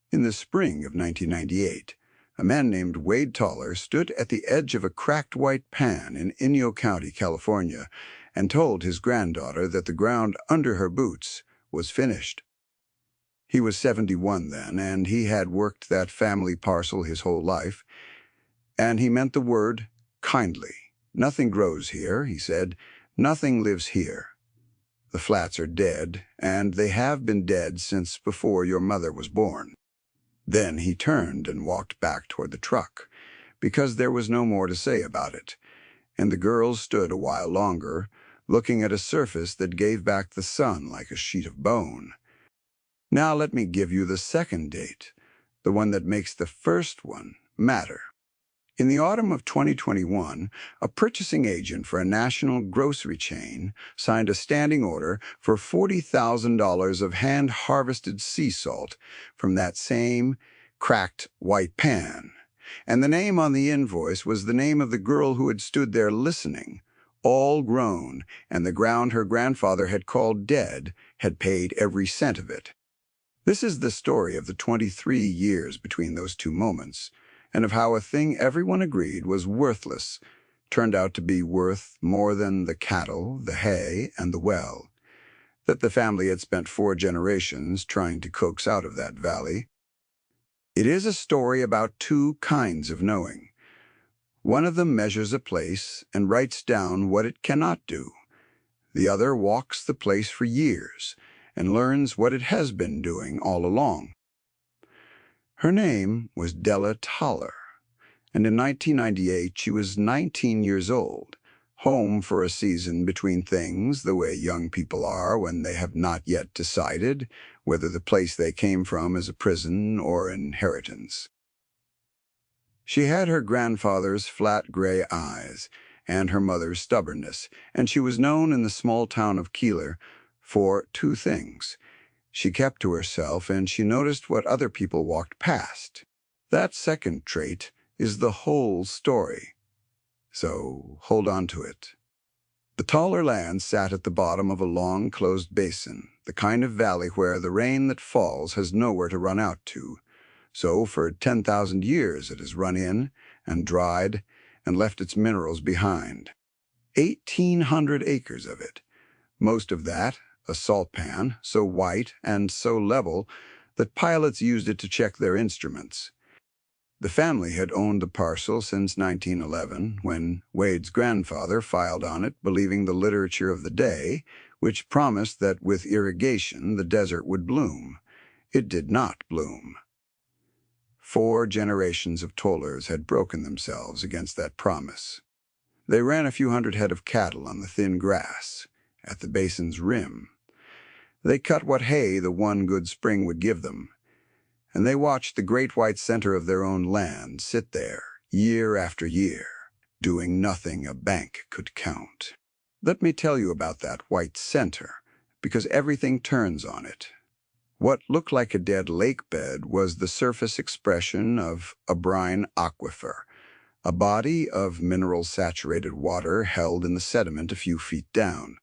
In the spring of 1998, a man named Wade Toller stood at the edge of a cracked white pan in Inyo County, California, and told his granddaughter that the ground under her boots was finished. He was 71 then, and he had worked that family parcel his whole life, and he meant the word kindly. "Nothing grows here," he said. "Nothing lives here. The flats are dead, and they have been dead since before your mother was born." Then he turned and walked back toward the truck, because there was no more to say about it, and the girls stood a while longer, looking at a surface that gave back the sun like a sheet of bone. Now let me give you the second date, the one that makes the first one matter. In the autumn of 2021, a purchasing agent for a national grocery chain signed a standing order for $40,000 of hand-harvested sea salt from that same cracked white pan. And the name on the invoice was the name of the girl who had stood there listening, all grown, and the ground her grandfather had called dead had paid every cent of it. This is the story of the 23 years between those two moments, and of how a thing everyone agreed was worthless turned out to be worth more than the cattle, the hay, and the well that the family had spent 4 generations trying to coax out of that valley. It is a story about two kinds of knowing. One of them measures a place and writes down what it cannot do. The other walks the place for years and learns what it has been doing all along. Her name was Della Toller, and in 1998 she was 19 years old, home for a season between things, the way young people are when they have not yet decided whether the place they came from is a prison or inheritance. She had her grandfather's flat gray eyes and her mother's stubbornness, and she was known in the small town of Keeler for 2 things. She kept to herself, and she noticed what other people walked past. That second trait is the whole story. So hold on to it. The Toller land sat at the bottom of a long, closed basin, the kind of valley where the rain that falls has nowhere to run out to. So for 10,000 years it has run in and dried and left its minerals behind. 1,800 acres of it, most of that a salt pan, so white and so level that pilots used it to check their instruments. The family had owned the parcel since 1911, when Wade's grandfather filed on it, believing the literature of the day, which promised that with irrigation the desert would bloom. It did not bloom. 4 generations of Tollers had broken themselves against that promise. They ran a few hundred head of cattle on the thin grass at the basin's rim. They cut what hay the one good spring would give them, and they watched the great white center of their own land sit there, year after year, doing nothing a bank could count. Let me tell you about that white center, because everything turns on it. What looked like a dead lake bed was the surface expression of a brine aquifer, a body of mineral-saturated water held in the sediment a few feet down.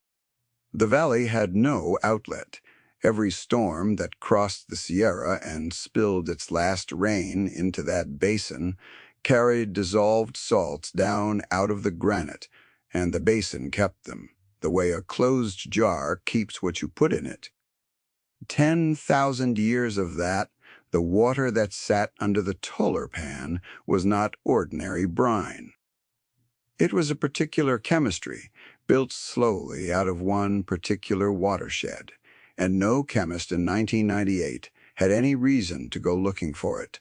The valley had no outlet. Every storm that crossed the Sierra and spilled its last rain into that basin carried dissolved salts down out of the granite, and the basin kept them, the way a closed jar keeps what you put in it. 10,000 years of that, the water that sat under the Toller pan was not ordinary brine. It was a particular chemistry, built slowly out of one particular watershed, and no chemist in 1998 had any reason to go looking for it,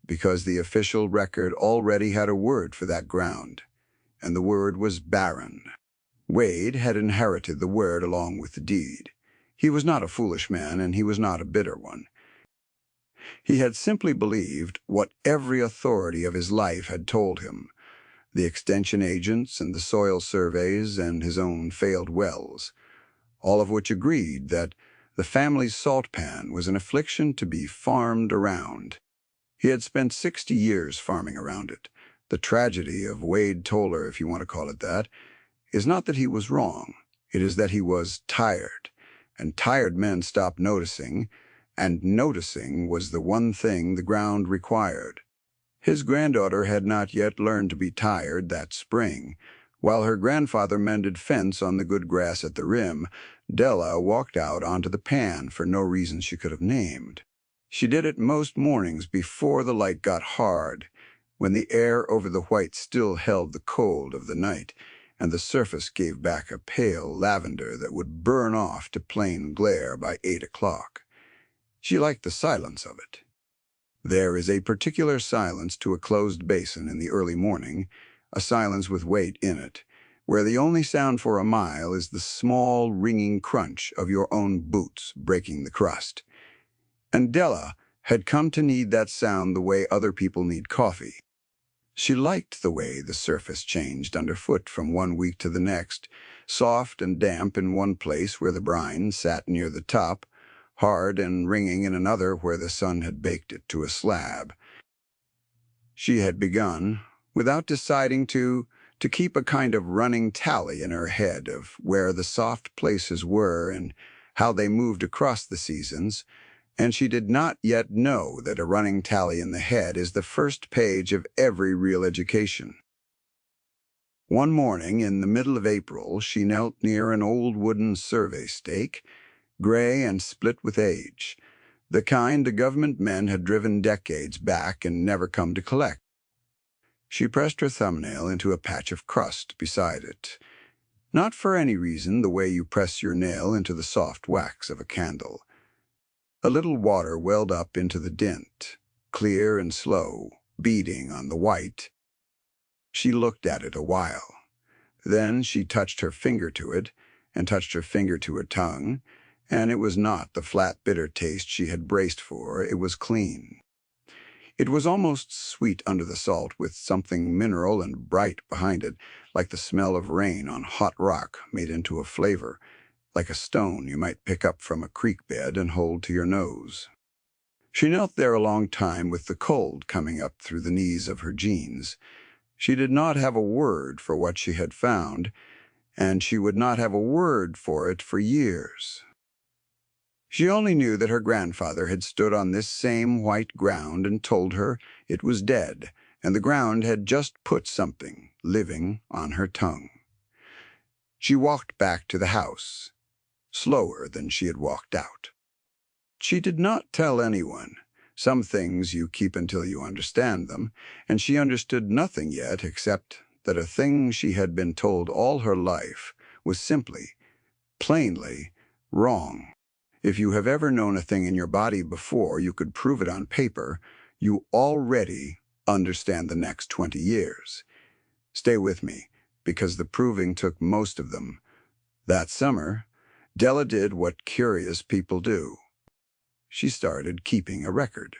because the official record already had a word for that ground, and the word was barren. Wade had inherited the word along with the deed. He was not a foolish man, and he was not a bitter one. He had simply believed what every authority of his life had told him, the extension agents and the soil surveys and his own failed wells, all of which agreed that the family's salt pan was an affliction to be farmed around. He had spent 60 years farming around it. The tragedy of Wade Toller, if you want to call it that, is not that he was wrong. It is that he was tired, and tired men stop noticing, and noticing was the one thing the ground required. His granddaughter had not yet learned to be tired that spring. While her grandfather mended fence on the good grass at the rim, Della walked out onto the pan for no reason she could have named. She did it most mornings before the light got hard, when the air over the white still held the cold of the night, and the surface gave back a pale lavender that would burn off to plain glare by 8 o'clock. She liked the silence of it. There is a particular silence to a closed basin in the early morning, a silence with weight in it, where the only sound for a mile is the small, ringing crunch of your own boots breaking the crust. And Della had come to need that sound the way other people need coffee. She liked the way the surface changed underfoot from one week to the next, soft and damp in one place where the brine sat near the top, hard and ringing in another where the sun had baked it to a slab. She had begun, without deciding to keep a kind of running tally in her head of where the soft places were and how they moved across the seasons, and she did not yet know that a running tally in the head is the first page of every real education. One morning in the middle of April, she knelt near an old wooden survey stake, gray and split with age, the kind the government men had driven decades back and never come to collect. She pressed her thumbnail into a patch of crust beside it, not for any reason the way you press your nail into the soft wax of a candle. A little water welled up into the dint, clear and slow, beading on the white. She looked at it a while. Then she touched her finger to it, and touched her finger to her tongue, and it was not the flat, bitter taste she had braced for. It was clean. It was almost sweet under the salt, with something mineral and bright behind it, like the smell of rain on hot rock made into a flavor, like a stone you might pick up from a creek bed and hold to your nose. She knelt there a long time with the cold coming up through the knees of her jeans. She did not have a word for what she had found, and she would not have a word for it for years. She only knew that her grandfather had stood on this same white ground and told her it was dead, and the ground had just put something living on her tongue. She walked back to the house, slower than she had walked out. She did not tell anyone. Some things you keep until you understand them, and she understood nothing yet except that a thing she had been told all her life was simply, plainly, wrong. If you have ever known a thing in your body before you could prove it on paper, you already understand the next 20 years. Stay with me, because the proving took most of them. That summer, Della did what curious people do. She started keeping a record.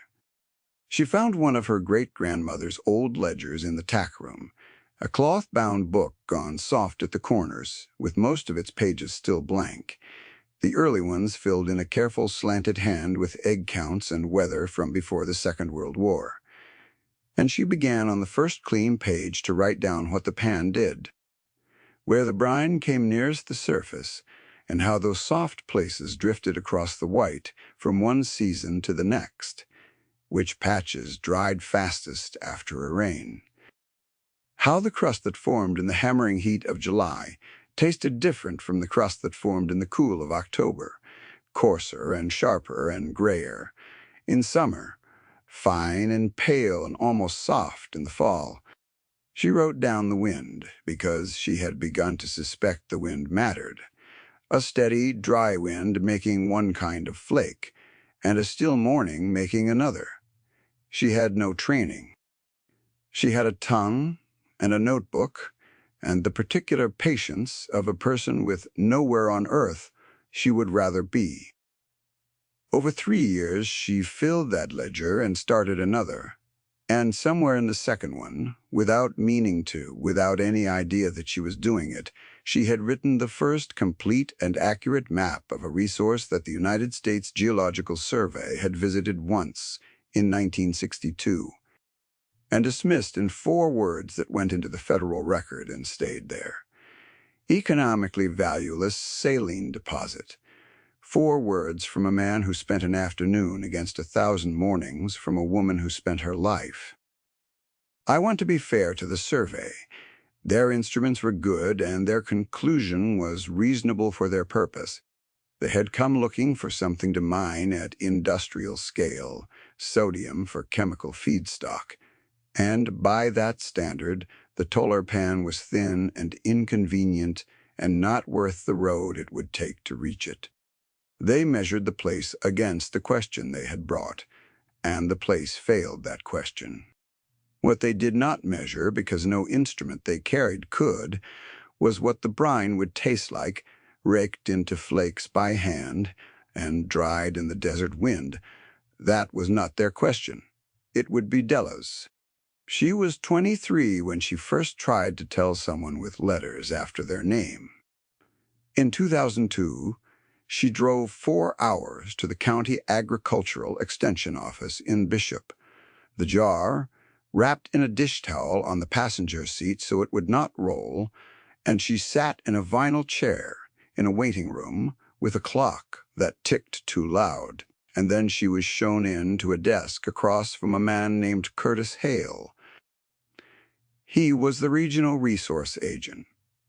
She found one of her great-grandmother's old ledgers in the tack room, a cloth-bound book gone soft at the corners, with most of its pages still blank, the early ones filled in a careful slanted hand with egg counts and weather from before the Second World War. And she began on the first clean page to write down what the pan did, where the brine came nearest the surface, and how those soft places drifted across the white from one season to the next, which patches dried fastest after a rain. How the crust that formed in the hammering heat of July tasted different from the crust that formed in the cool of October, coarser and sharper and grayer in summer, fine and pale and almost soft in the fall. She wrote down the wind, because she had begun to suspect the wind mattered. A steady, dry wind making one kind of flake, and a still morning making another. She had no training. She had a tongue and a notebook, and the particular patience of a person with nowhere on earth she would rather be. Over 3 years she filled that ledger and started another, and somewhere in the second one, without meaning to, without any idea that she was doing it, she had written the first complete and accurate map of a resource that the United States Geological Survey had visited once in 1962. And dismissed in 4 words that went into the federal record and stayed there. Economically valueless saline deposit. 4 words from a man who spent an afternoon against 1,000 mornings from a woman who spent her life. I want to be fair to the survey. Their instruments were good, and their conclusion was reasonable for their purpose. They had come looking for something to mine at industrial scale, sodium for chemical feedstock, and by that standard, the Toller pan was thin and inconvenient and not worth the road it would take to reach it. They measured the place against the question they had brought, and the place failed that question. What they did not measure, because no instrument they carried could, was what the brine would taste like, raked into flakes by hand and dried in the desert wind. That was not their question. It would be Della's. She was 23 when she first tried to tell someone with letters after their name. In 2002, she drove 4 hours to the County Agricultural Extension Office in Bishop. The jar, wrapped in a dish towel on the passenger seat so it would not roll, and she sat in a vinyl chair in a waiting room with a clock that ticked too loud, and then she was shown in to a desk across from a man named Curtis Hale. He was the regional resource agent,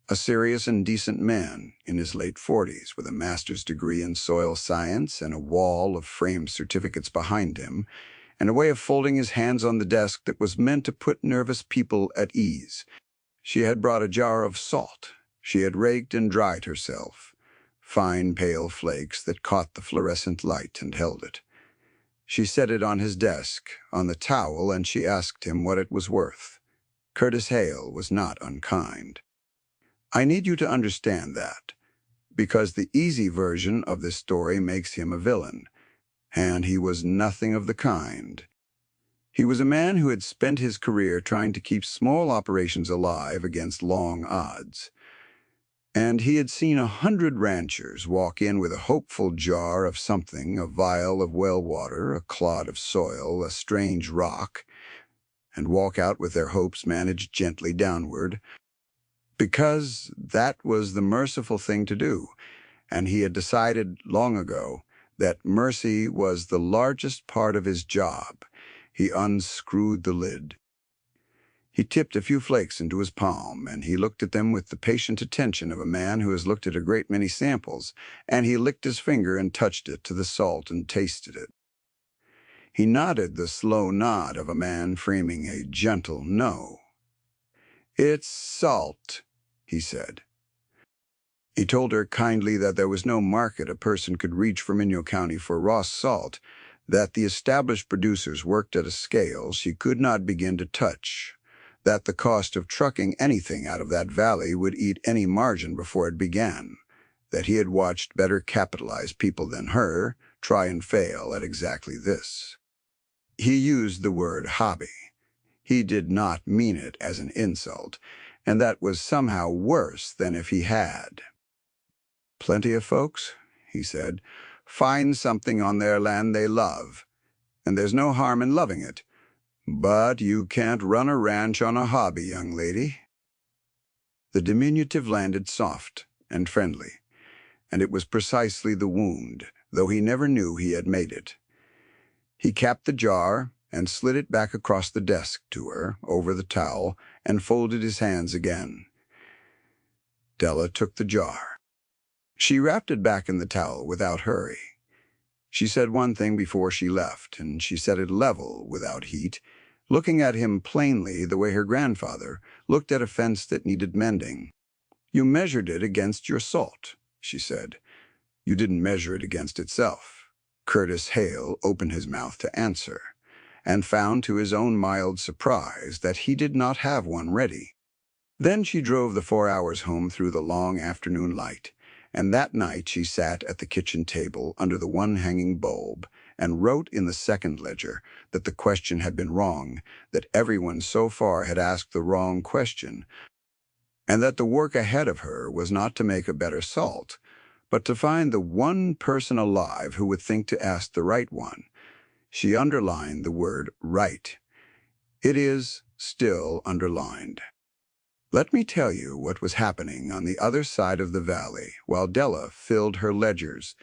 a serious and decent man in his late 40s with a master's degree in soil science and a wall of framed certificates behind him, and a way of folding his hands on the desk that was meant to put nervous people at ease. She had brought a jar of salt. She had raked and dried herself, fine pale flakes that caught the fluorescent light and held it. She set it on his desk, on the towel, and she asked him what it was worth. Curtis Hale was not unkind. I need you to understand that, because the easy version of this story makes him a villain, and he was nothing of the kind. He was a man who had spent his career trying to keep small operations alive against long odds. And he had seen 100 ranchers walk in with a hopeful jar of something, a vial of well water, a clod of soil, a strange rock, and walk out with their hopes managed gently downward, because that was the merciful thing to do, and he had decided long ago that mercy was the largest part of his job. He unscrewed the lid. He tipped a few flakes into his palm, and he looked at them with the patient attention of a man who has looked at a great many samples, and he licked his finger and touched it to the salt and tasted it. He nodded the slow nod of a man framing a gentle no. "It's salt," he said. He told her kindly that there was no market a person could reach from Inyo County for raw salt, that the established producers worked at a scale she could not begin to touch, that the cost of trucking anything out of that valley would eat any margin before it began, that he had watched better capitalized people than her try and fail at exactly this. He used the word hobby. He did not mean it as an insult, and that was somehow worse than if he had. "Plenty of folks," he said, "find something on their land they love, and there's no harm in loving it. But you can't run a ranch on a hobby, young lady." The diminutive landed soft and friendly, and it was precisely the wound, though he never knew he had made it. He capped the jar and slid it back across the desk to her, over the towel, and folded his hands again. Della took the jar. She wrapped it back in the towel without hurry. She said one thing before she left, and she said it level, without heat, looking at him plainly the way her grandfather looked at a fence that needed mending. "You measured it against your salt," she said. "You didn't measure it against itself." Curtis Hale opened his mouth to answer, and found to his own mild surprise that he did not have one ready. Then she drove the 4 hours home through the long afternoon light, and that night she sat at the kitchen table under the one hanging bulb and wrote in the second ledger that the question had been wrong, that everyone so far had asked the wrong question, and that the work ahead of her was not to make a better salt, but to find the one person alive who would think to ask the right one. She underlined the word right. It is still underlined. Let me tell you what was happening on the other side of the valley while Della filled her ledgers,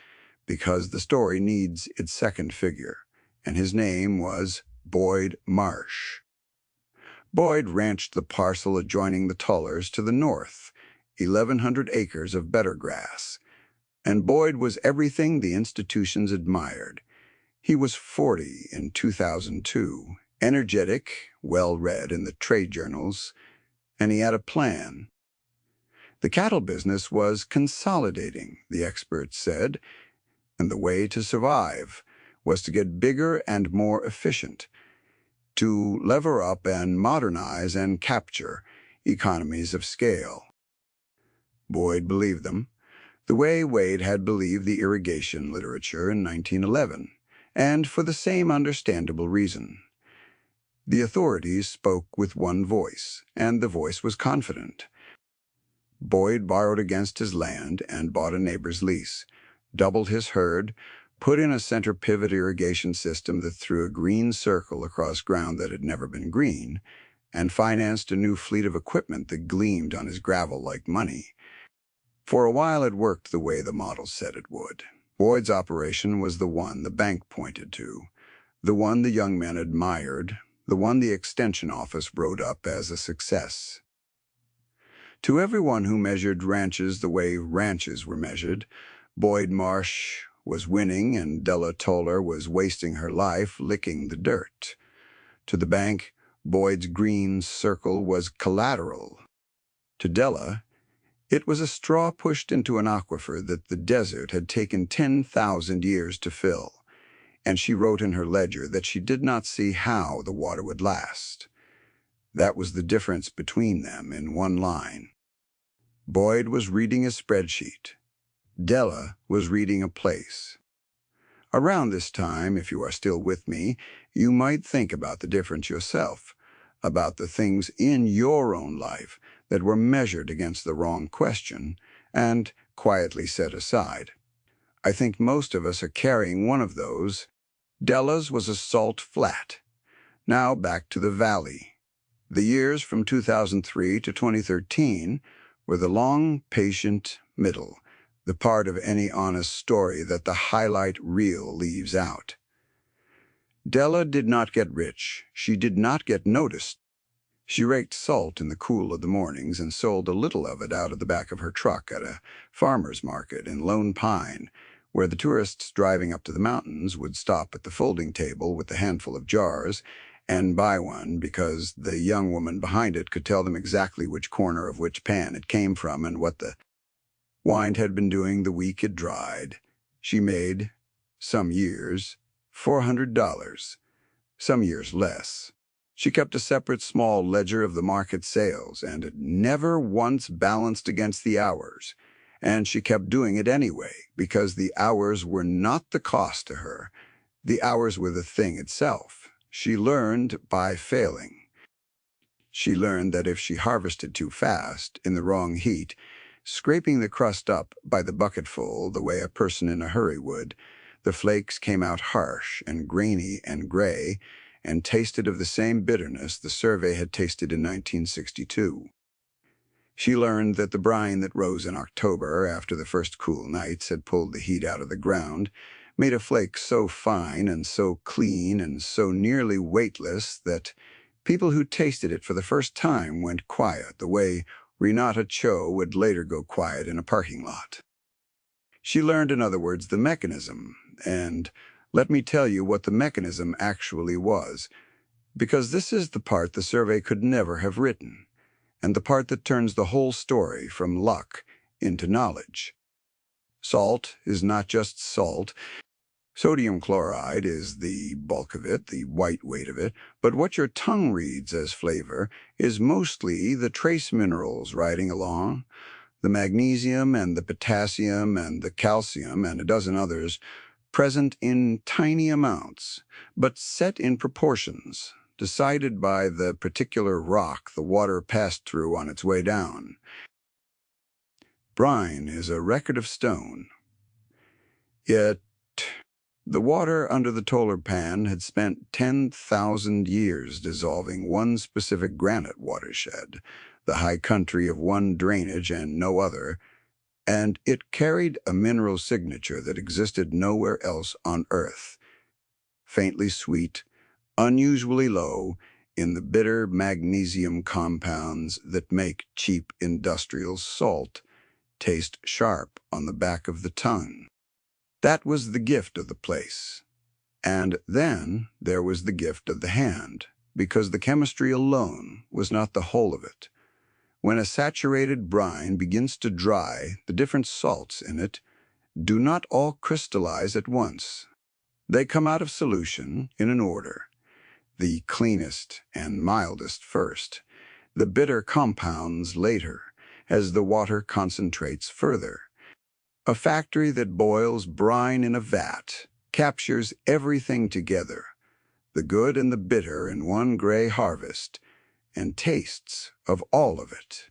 because the story needs its second figure, and his name was Boyd Marsh. Boyd ranched the parcel adjoining the Tullers to the north, 1,100 acres of better grass, and Boyd was everything the institutions admired. He was 40 in 2002, energetic, well-read in the trade journals, and he had a plan. The cattle business was consolidating, the experts said, and the way to survive was to get bigger and more efficient, to lever up and modernize and capture economies of scale. Boyd believed them, the way Wade had believed the irrigation literature in 1911, and for the same understandable reason. The authorities spoke with one voice, and the voice was confident. Boyd borrowed against his land and bought a neighbor's lease, doubled his herd, put in a center pivot irrigation system that threw a green circle across ground that had never been green, and financed a new fleet of equipment that gleamed on his gravel like money. For a while it worked the way the model said it would. Boyd's operation was the one the bank pointed to, the one the young men admired, the one the extension office wrote up as a success. To everyone who measured ranches the way ranches were measured, Boyd Marsh was winning and Della Toller was wasting her life licking the dirt. To the bank, Boyd's green circle was collateral. To Della, it was a straw pushed into an aquifer that the desert had taken 10,000 years to fill, and she wrote in her ledger that she did not see how the water would last. That was the difference between them in one line. Boyd was reading a spreadsheet. Della was reading a place. Around this time, if you are still with me, you might think about the difference yourself, about the things in your own life that were measured against the wrong question and quietly set aside. I think most of us are carrying one of those. Della's was a salt flat. Now back to the valley. The years from 2003 to 2013 were the long, patient middle, the part of any honest story that the highlight reel leaves out. Della did not get rich. She did not get noticed. She raked salt in the cool of the mornings and sold a little of it out of the back of her truck at a farmer's market in Lone Pine, where the tourists driving up to the mountains would stop at the folding table with a handful of jars and buy one because the young woman behind it could tell them exactly which corner of which pan it came from and what the wine had been doing the week it dried. She made, some years, $400, some years less. She kept a separate small ledger of the market sales, and it never once balanced against the hours. And she kept doing it anyway, because the hours were not the cost to her. The hours were the thing itself. She learned by failing. She learned that if she harvested too fast, in the wrong heat, scraping the crust up by the bucketful the way a person in a hurry would, the flakes came out harsh and grainy and gray, and tasted of the same bitterness the survey had tasted in 1962. She learned that the brine that rose in October after the first cool nights had pulled the heat out of the ground made a flake so fine and so clean and so nearly weightless that people who tasted it for the first time went quiet the way Renata Cho would later go quiet in a parking lot. She learned, in other words, the mechanism, and let me tell you what the mechanism actually was, because this is the part the survey could never have written, and the part that turns the whole story from luck into knowledge. Salt is not just salt. Sodium chloride is the bulk of it, the white weight of it, but what your tongue reads as flavor is mostly the trace minerals riding along, the magnesium and the potassium and the calcium and a dozen others, present in tiny amounts, but set in proportions, decided by the particular rock the water passed through on its way down. Brine is a record of stone. Yet the water under the Toller pan had spent 10,000 years dissolving one specific granite watershed, the high country of one drainage and no other, and it carried a mineral signature that existed nowhere else on Earth. Faintly sweet, unusually low in the bitter magnesium compounds that make cheap industrial salt taste sharp on the back of the tongue. That was the gift of the place. And then there was the gift of the hand, because the chemistry alone was not the whole of it. When a saturated brine begins to dry, the different salts in it do not all crystallize at once. They come out of solution in an order, the cleanest and mildest first, the bitter compounds later, as the water concentrates further. A factory that boils brine in a vat captures everything together, the good and the bitter in one gray harvest, and tastes of all of it.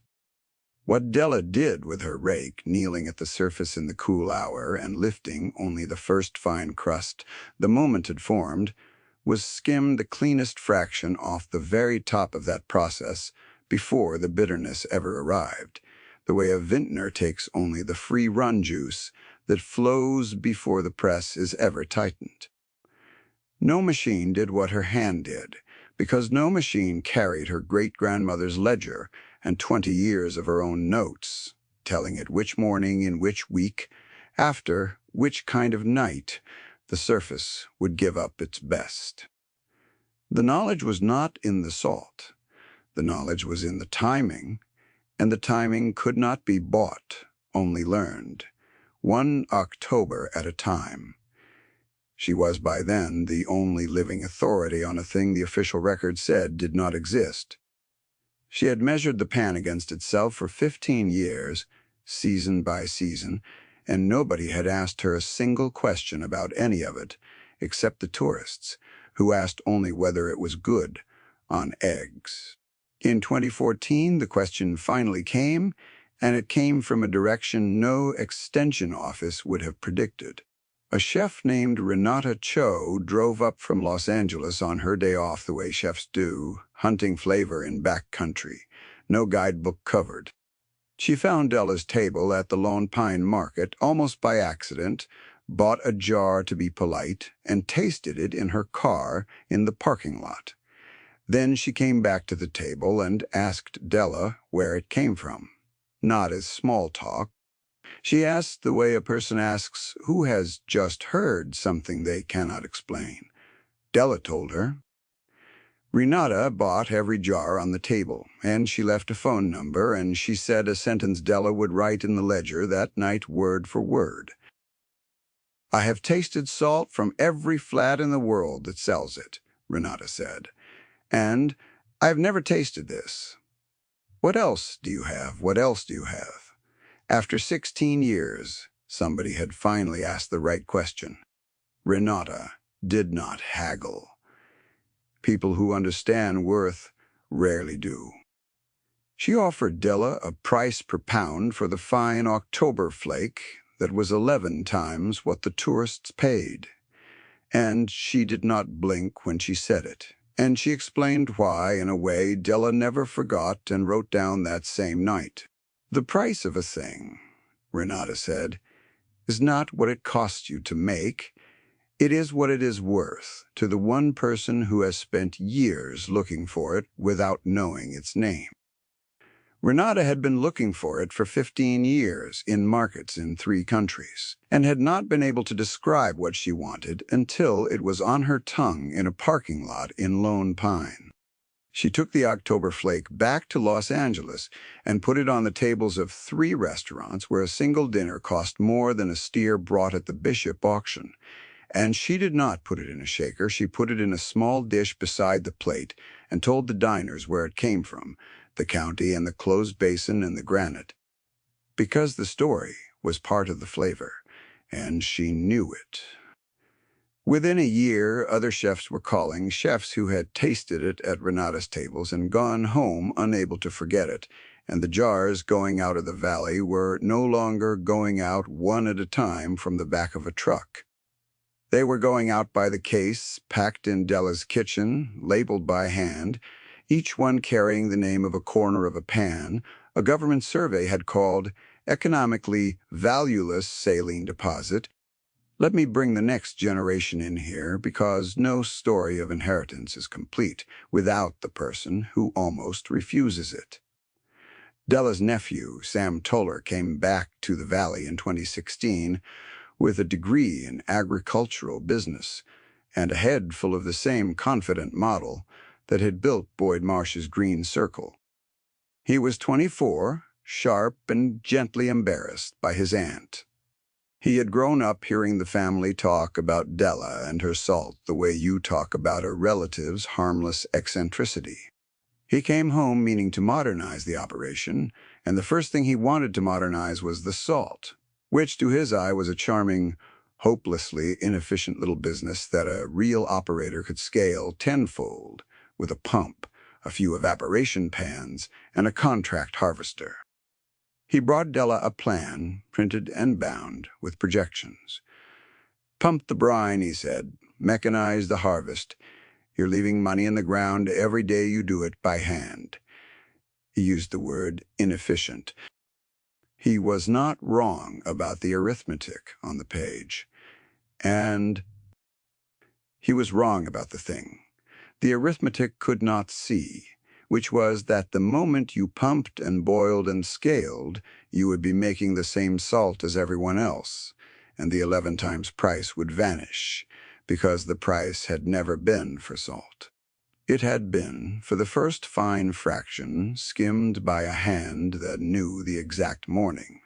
What Della did with her rake, kneeling at the surface in the cool hour and lifting only the first fine crust the moment it formed, was skim the cleanest fraction off the very top of that process before the bitterness ever arrived, the way a vintner takes only the free run juice that flows before the press is ever tightened. No machine did what her hand did, because no machine carried her great-grandmother's ledger and 20 years of her own notes, telling it which morning in which week, after which kind of night, the surface would give up its best. The knowledge was not in the salt. The knowledge was in the timing, and the timing could not be bought, only learned, 1 October at a time. She was by then the only living authority on a thing the official record said did not exist. She had measured the pan against itself for 15 years, season by season, and nobody had asked her a single question about any of it, except the tourists, who asked only whether it was good on eggs. In 2014, the question finally came, and it came from a direction no extension office would have predicted. A chef named Renata Cho drove up from Los Angeles on her day off the way chefs do, hunting flavor in back country, no guidebook covered. She found Della's table at the Lone Pine Market almost by accident, bought a jar to be polite, and tasted it in her car in the parking lot. Then she came back to the table and asked Della where it came from. Not as small talk. She asked the way a person asks who has just heard something they cannot explain. Della told her. Renata bought every jar on the table, and she left a phone number, and she said a sentence Della would write in the ledger that night word for word. "I have tasted salt from every flat in the world that sells it," Renata said, "and I've never tasted this. What else do you have? What else do you have?" After 16 years, somebody had finally asked the right question. Renata did not haggle. People who understand worth rarely do. She offered Della a price per pound for the fine October flake that was 11 times what the tourists paid. And she did not blink when she said it. And she explained why, in a way Della never forgot and wrote down that same night. "The price of a thing," Renata said, "is not what it costs you to make. It is what it is worth to the one person who has spent years looking for it without knowing its name." Renata had been looking for it for 15 years in markets in 3 countries, and had not been able to describe what she wanted until it was on her tongue in a parking lot in Lone Pine. She took the October flake back to Los Angeles and put it on the tables of 3 restaurants where a single dinner cost more than a steer brought at the Bishop auction. And she did not put it in a shaker. She put it in a small dish beside the plate and told the diners where it came from, the county and the closed basin and the granite. Because the story was part of the flavor, and she knew it. Within a year, other chefs were calling, chefs who had tasted it at Renata's tables and gone home unable to forget it, and the jars going out of the valley were no longer going out one at a time from the back of a truck. They were going out by the case, packed in Della's kitchen, labeled by hand, each one carrying the name of a corner of a pan a government survey had called economically valueless saline deposit. Let me bring the next generation in here, because no story of inheritance is complete without the person who almost refuses it. Della's nephew, Sam Toller, came back to the valley in 2016 with a degree in agricultural business and a head full of the same confident model that had built Boyd Marsh's Green Circle. He was 24, sharp and gently embarrassed by his aunt. He had grown up hearing the family talk about Della and her salt the way you talk about a relative's harmless eccentricity. He came home meaning to modernize the operation, and the first thing he wanted to modernize was the salt, which to his eye was a charming, hopelessly inefficient little business that a real operator could scale tenfold with a pump, a few evaporation pans, and a contract harvester. He brought Della a plan, printed and bound, with projections. "Pump the brine," he said. "Mechanize the harvest. You're leaving money in the ground every day you do it by hand." He used the word inefficient. He was not wrong about the arithmetic on the page. And he was wrong about the thing the arithmetic could not see, which was that the moment you pumped and boiled and scaled, you would be making the same salt as everyone else, and the 11 times price would vanish, because the price had never been for salt. It had been for the first fine fraction skimmed by a hand that knew the exact morning.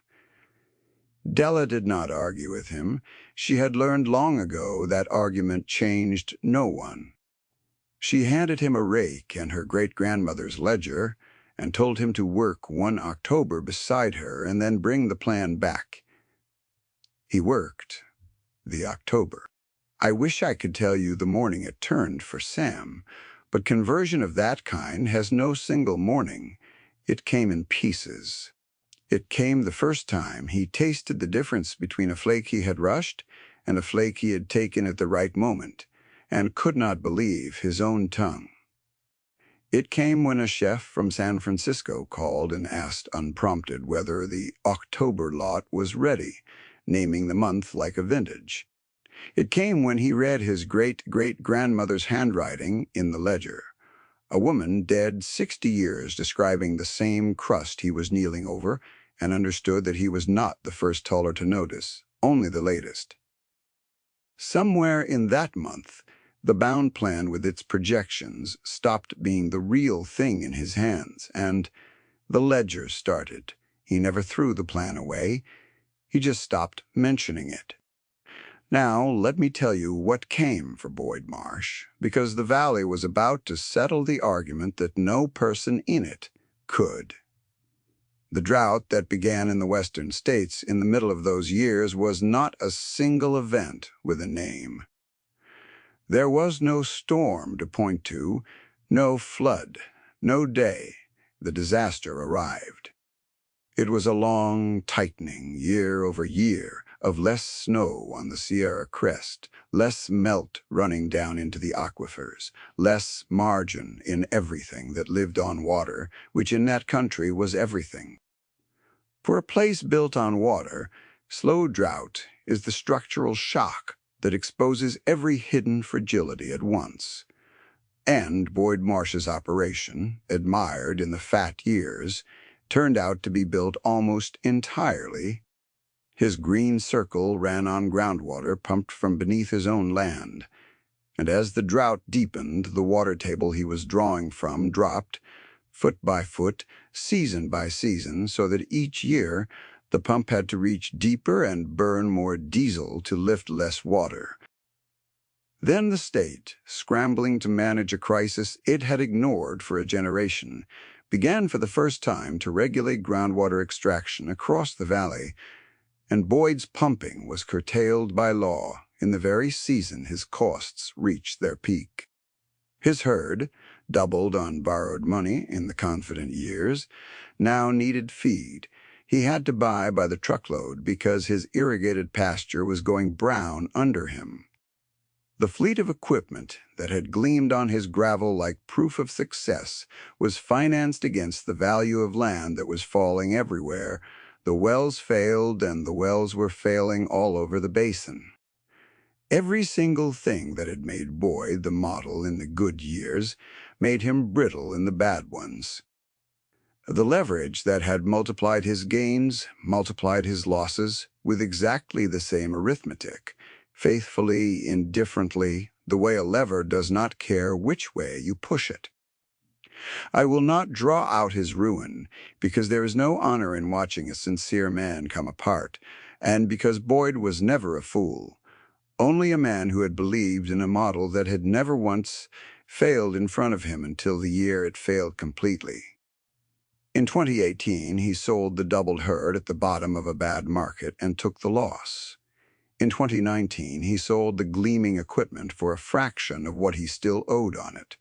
Della did not argue with him. She had learned long ago that argument changed no one. She handed him a rake and her great-grandmother's ledger and told him to work one October beside her and then bring the plan back. He worked the October. I wish I could tell you the morning it turned for Sam, but conversion of that kind has no single morning. It came in pieces. It came the first time he tasted the difference between a flake he had rushed and a flake he had taken at the right moment, and could not believe his own tongue. It came when a chef from San Francisco called and asked unprompted whether the October lot was ready, naming the month like a vintage. It came when he read his great-great-grandmother's handwriting in the ledger, a woman dead 60 years describing the same crust he was kneeling over, and understood that he was not the first Toller to notice, only the latest. Somewhere in that month, the bound plan with its projections stopped being the real thing in his hands, and the ledger started. He never threw the plan away. He just stopped mentioning it. Now, let me tell you what came for Boyd Marsh, because the valley was about to settle the argument that no person in it could. The drought that began in the western states in the middle of those years was not a single event with a name. There was no storm to point to, no flood, no day the disaster arrived. It was a long tightening, year over year, of less snow on the Sierra crest, less melt running down into the aquifers, less margin in everything that lived on water, which in that country was everything. For a place built on water, slow drought is the structural shock that exposes every hidden fragility at once. And Boyd Marsh's operation, admired in the fat years, turned out to be built almost entirely. His Green Circle ran on groundwater pumped from beneath his own land, and as the drought deepened, the water table he was drawing from dropped, foot by foot, season by season, so that each year the pump had to reach deeper and burn more diesel to lift less water. Then the state, scrambling to manage a crisis it had ignored for a generation, began for the first time to regulate groundwater extraction across the valley, and Boyd's pumping was curtailed by law in the very season his costs reached their peak. His herd, doubled on borrowed money in the confident years, now needed feed. He had to buy by the truckload because his irrigated pasture was going brown under him. The fleet of equipment that had gleamed on his gravel like proof of success was financed against the value of land that was falling everywhere, The wells failed, and the wells were failing all over the basin. Every single thing that had made Boyd the model in the good years made him brittle in the bad ones. The leverage that had multiplied his gains multiplied his losses with exactly the same arithmetic, faithfully, indifferently, the way a lever does not care which way you push it. I will not draw out his ruin, because there is no honor in watching a sincere man come apart, and because Boyd was never a fool, only a man who had believed in a model that had never once failed in front of him until the year it failed completely. In 2018, he sold the doubled herd at the bottom of a bad market and took the loss. In 2019, he sold the gleaming equipment for a fraction of what he still owed on it.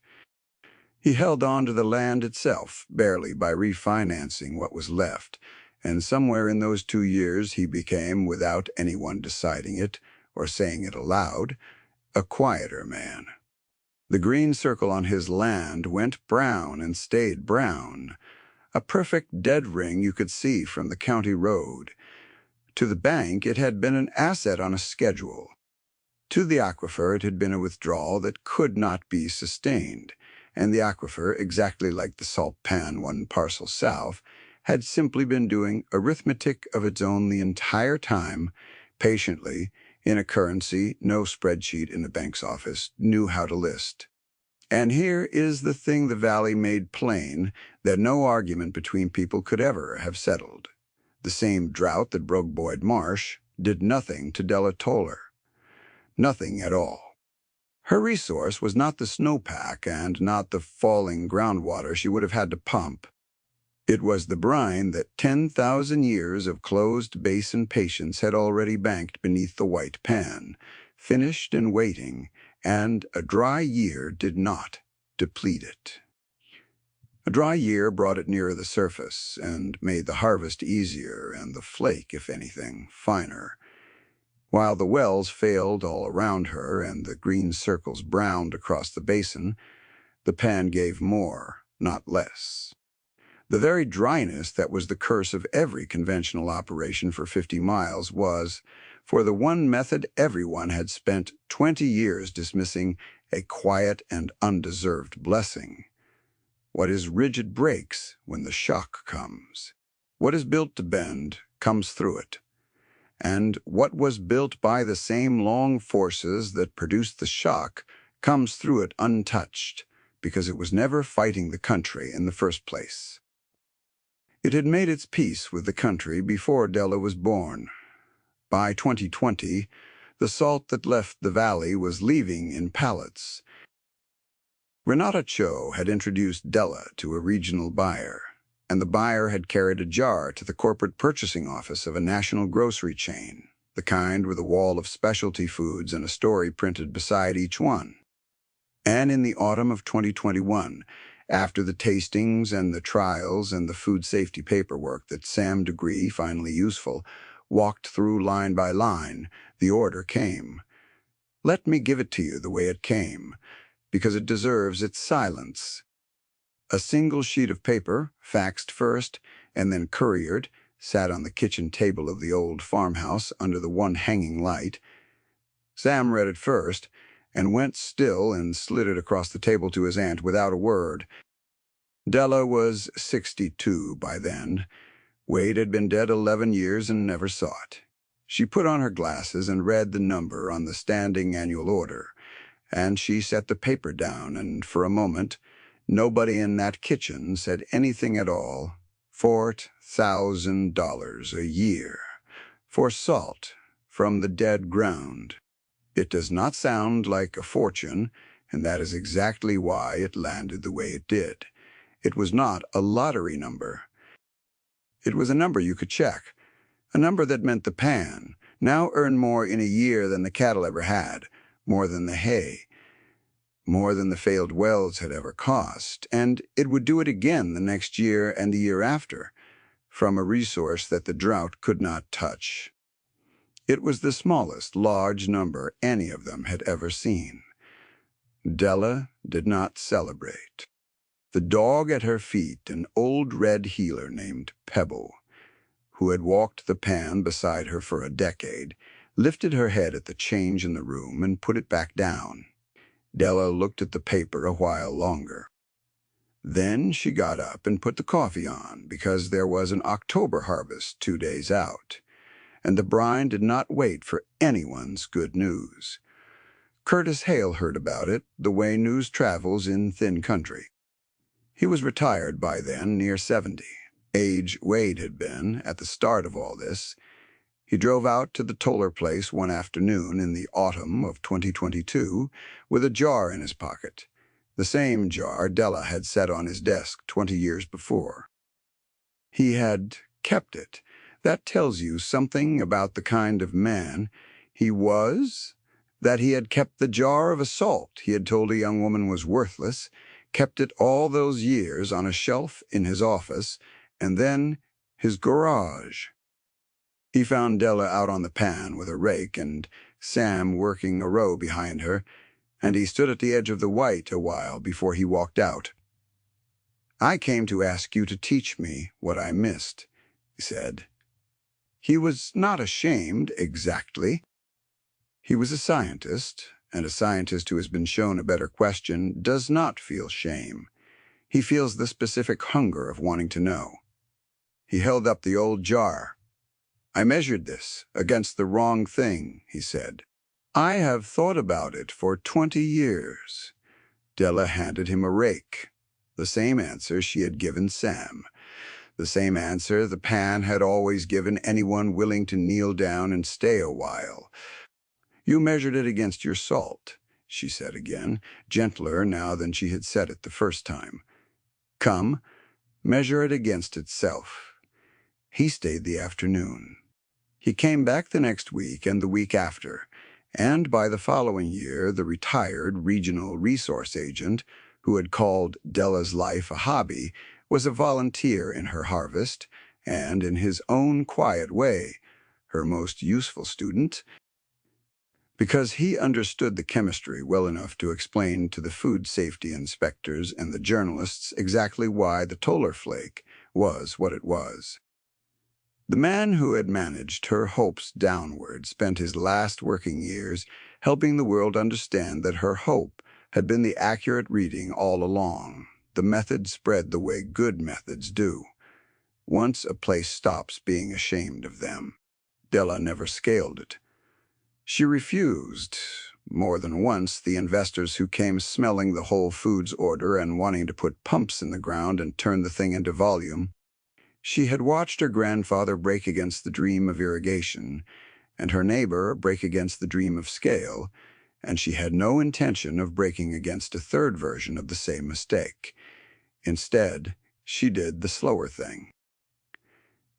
He held on to the land itself, barely by refinancing what was left, and somewhere in those 2 years he became, without anyone deciding it or saying it aloud, a quieter man. The green circle on his land went brown and stayed brown, a perfect dead ring you could see from the county road. To the bank, it had been an asset on a schedule. To the aquifer, it had been a withdrawal that could not be sustained, and the aquifer, exactly like the salt pan 1 parcel south, had simply been doing arithmetic of its own the entire time, patiently, in a currency no spreadsheet in the bank's office knew how to list. And here is the thing the valley made plain that no argument between people could ever have settled. The same drought that broke Boyd Marsh did nothing to Della Toller. Nothing at all. Her resource was not the snowpack and not the falling groundwater she would have had to pump. It was the brine that 10,000 years of closed basin patience had already banked beneath the white pan, finished and waiting, and a dry year did not deplete it. A dry year brought it nearer the surface and made the harvest easier and the flake, if anything, finer. While the wells failed all around her and the green circles browned across the basin, the pan gave more, not less. The very dryness that was the curse of every conventional operation for 50 miles was, for the one method everyone had spent 20 years dismissing, a quiet and undeserved blessing. What is rigid breaks when the shock comes. What is built to bend comes through it. And what was built by the same long forces that produced the shock comes through it untouched, because it was never fighting the country in the first place. It had made its peace with the country before Della was born. By 2020, the salt that left the valley was leaving in pallets. Renata Cho had introduced Della to a regional buyer, and the buyer had carried a jar to the corporate purchasing office of a national grocery chain, the kind with a wall of specialty foods and a story printed beside each one. And in the autumn of 2021, after the tastings and the trials and the food safety paperwork that Sam Degree, finally useful, walked through line by line, the order came. Let me give it to you the way it came, because it deserves its silence. A single sheet of paper, faxed first, and then couriered, sat on the kitchen table of the old farmhouse under the one hanging light. Sam read it first, and went still and slid it across the table to his aunt without a word. Della was 62 by then. Wade had been dead 11 years and never saw it. She put on her glasses and read the number on the standing annual order, and she set the paper down, and for a moment, nobody in that kitchen said anything at all. $4,000 a year for salt from the dead ground. It does not sound like a fortune, and that is exactly why it landed the way it did. It was not a lottery number. It was a number you could check, a number that meant the pan now earned more in a year than the cattle ever had, more than the hay, more than the failed wells had ever cost, and it would do it again the next year and the year after, from a resource that the drought could not touch. It was the smallest large number any of them had ever seen. Della did not celebrate. The dog at her feet, an old red heeler named Pebble, who had walked the pan beside her for a decade, lifted her head at the change in the room and put it back down. Della looked at the paper a while longer. Then she got up and put the coffee on, because there was an October harvest 2 days out, and the brine did not wait for anyone's good news. Curtis Hale heard about it the way news travels in thin country. He was retired by then, near 70, age Wade had been at the start of all this. He drove out to the Toller place one afternoon in the autumn of 2022 with a jar in his pocket, the same jar Della had set on his desk 20 years before. He had kept it. That tells you something about the kind of man he was, that he had kept the jar of salt he had told a young woman was worthless, kept it all those years on a shelf in his office, and then his garage. He found Della out on the pan with a rake and Sam working a row behind her, and he stood at the edge of the white a while before he walked out. "I came to ask you to teach me what I missed," he said. He was not ashamed, exactly. He was a scientist, and a scientist who has been shown a better question does not feel shame. He feels the specific hunger of wanting to know. He held up the old jar. "I measured this against the wrong thing," he said. "I have thought about it for 20 years. Della handed him a rake, the same answer she had given Sam, the same answer the pan had always given anyone willing to kneel down and stay a while. "You measured it against your salt," she said again, gentler now than she had said it the first time. "Come, measure it against itself." He stayed the afternoon. He came back the next week and the week after, and by the following year the retired regional resource agent, who had called Della's life a hobby, was a volunteer in her harvest, and in his own quiet way, her most useful student, because he understood the chemistry well enough to explain to the food safety inspectors and the journalists exactly why the Toller flake was what it was. The man who had managed her hopes downward spent his last working years helping the world understand that her hope had been the accurate reading all along. The method spread the way good methods do. Once a place stops being ashamed of them. Della never scaled it. She refused, more than once, the investors who came smelling the Whole Foods order and wanting to put pumps in the ground and turn the thing into volume. She had watched her grandfather break against the dream of irrigation, and her neighbor break against the dream of scale, and she had no intention of breaking against a third version of the same mistake. Instead, she did the slower thing.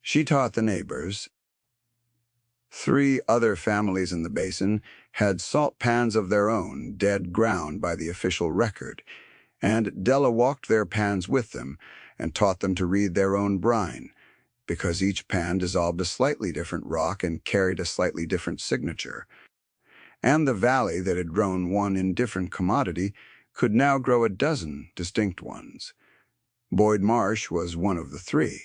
She taught the neighbors. 3 other families in the basin had salt pans of their own, dead ground by the official record, and Della walked their pans with them and taught them to read their own brine, because each pan dissolved a slightly different rock and carried a slightly different signature. And the valley that had grown one indifferent commodity could now grow a dozen distinct ones. Boyd Marsh was one of the 3.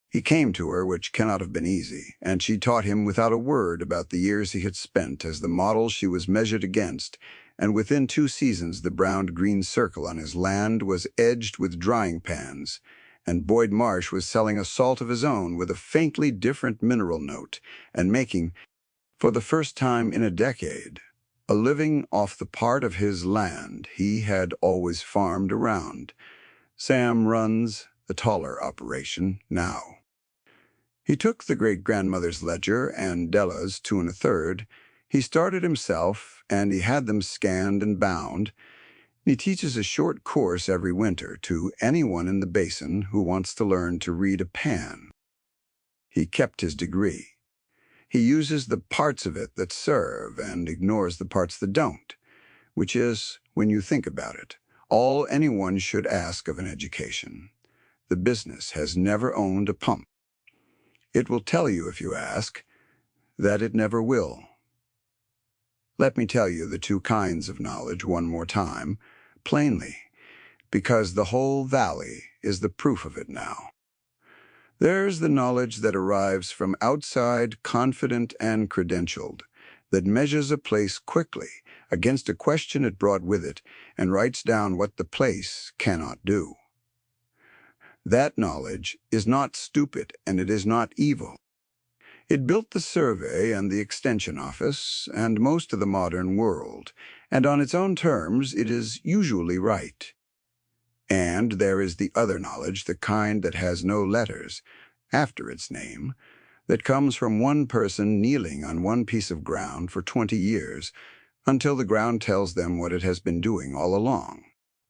He came to her, which cannot have been easy, and she taught him without a word about the years he had spent as the model she was measured against, and within 2 seasons the brown-green circle on his land was edged with drying pans, and Boyd Marsh was selling a salt of his own with a faintly different mineral note, and making, for the first time in a decade, a living off the part of his land he had always farmed around. Sam runs the Toller operation now. He took the great-grandmother's ledger and Della's 2 1/3. He started himself, and he had them scanned and bound. He teaches a short course every winter to anyone in the basin who wants to learn to read a pan. He kept his degree. He uses the parts of it that serve and ignores the parts that don't, which is, when you think about it, all anyone should ask of an education. The business has never owned a pump. It will tell you, if you ask, that it never will. Let me tell you the 2 kinds of knowledge one more time, plainly, because the whole valley is the proof of it now. There's the knowledge that arrives from outside, confident and credentialed, that measures a place quickly against a question it brought with it and writes down what the place cannot do. That knowledge is not stupid and it is not evil. It built the survey and the extension office and most of the modern world, and on its own terms it is usually right. And there is the other knowledge, the kind that has no letters after its name, that comes from one person kneeling on one piece of ground for 20 years until the ground tells them what it has been doing all along.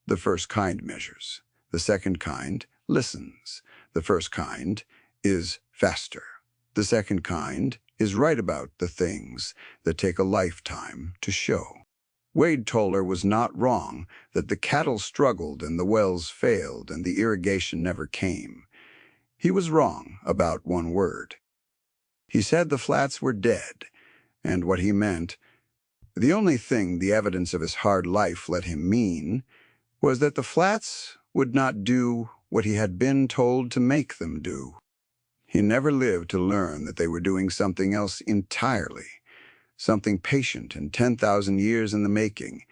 The first kind measures. The second kind listens. The first kind is faster. The second kind is right about the things that take a lifetime to show. Wade Toller was not wrong that the cattle struggled and the wells failed and the irrigation never came. He was wrong about one word. He said the flats were dead, and what he meant, the only thing the evidence of his hard life let him mean, was that the flats would not do what he had been told to make them do. He never lived to learn that they were doing something else entirely, something patient and 10,000 years in the making,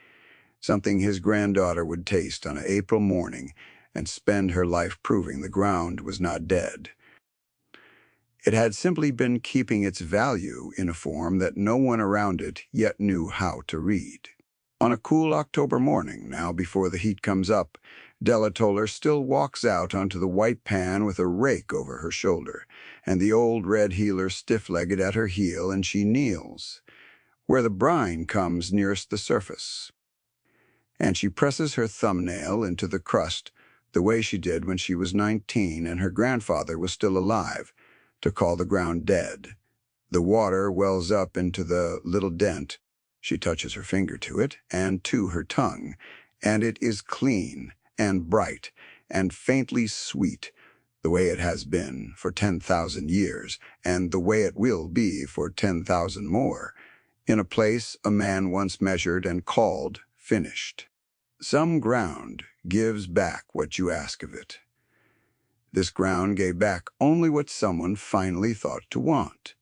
something his granddaughter would taste on an April morning and spend her life proving the ground was not dead. It had simply been keeping its value in a form that no one around it yet knew how to read. On a cool October morning, now before the heat comes up, Della Toller still walks out onto the white pan with a rake over her shoulder, and the old red heeler stiff-legged at her heel, and she kneels, where the brine comes nearest the surface. And she presses her thumbnail into the crust the way she did when she was 19 and her grandfather was still alive, to call the ground dead. The water wells up into the little dent. She touches her finger to it and to her tongue, and it is clean and bright and faintly sweet, the way it has been for 10,000 years, and the way it will be for 10,000 more, in a place a man once measured and called finished. Some ground gives back what you ask of it. This ground gave back only what someone finally thought to want.